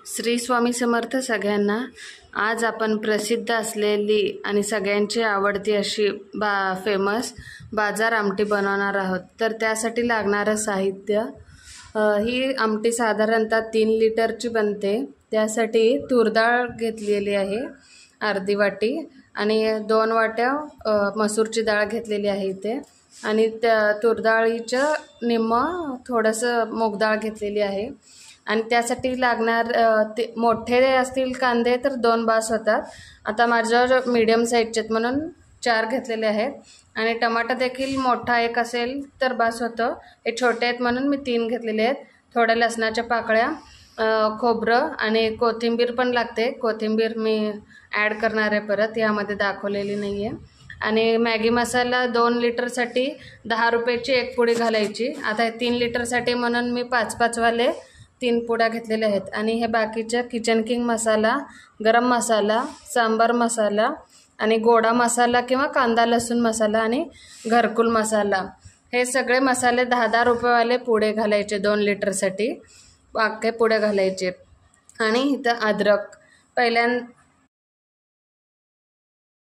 श्री स्वामी समर्थ सगळ्यांना। आज आपण प्रसिद्ध असलेली आणि सगळ्यांची आवडती अशी फेमस बाजार आमटी बनवणार आहोत। तर त्यासाठी लागणारे साहित्य, ही आमटी साधारणतः 3 लिटरची बनते। त्यासाठी तूर डाळ घेतलेली आहे अर्धी वाटी आणि 2 वाट्या मसूरची डाळ घेतलेली आहे इथे, आणि त्या तूर डाळीचं निम्म थोडंसं मूग डाळ घेतलेली आहे। आणि त्यासाठी लागणार ते मोठे असतील कांदे तर 2 बास होतात। आता माझ्यावर मीडियम साईजचे म्हणून 4 घेतलेले आहेत, आणि टमाटा देखील मोठा एक असेल तर बास होतं। हे छोटे आहेत म्हणून मी 3 घेतलेले आहेत। थोड्या लसणाच्या पाकळ्या, खोबरं आणि कोथिंबीर पण लागते। कोथिंबीर मी ॲड करणार आहे परत, यामध्ये दाखवलेली नाही आहे। आणि मॅगी मसाला 2 लिटरसाठी 10 रुपयाची 1 पुडी घालायची। आता 3 लिटरसाठी म्हणून मी 5-5 वाले 3 पुड्या घेतलेल्या आहेत। आणि हे बाकीचे किचन किंग मसाला, गरम मसाला, सांबार मसाला आणि गोडा मसाला किंवा कांदा लसूण मसाला आणि घरकुल मसाला, हे सगळे मसाले 10-10 रुपयेवाले पुडे घालायचे। 2 लिटरसाठी अख्खे पुडे घालायचे। आणि इथं अद्रक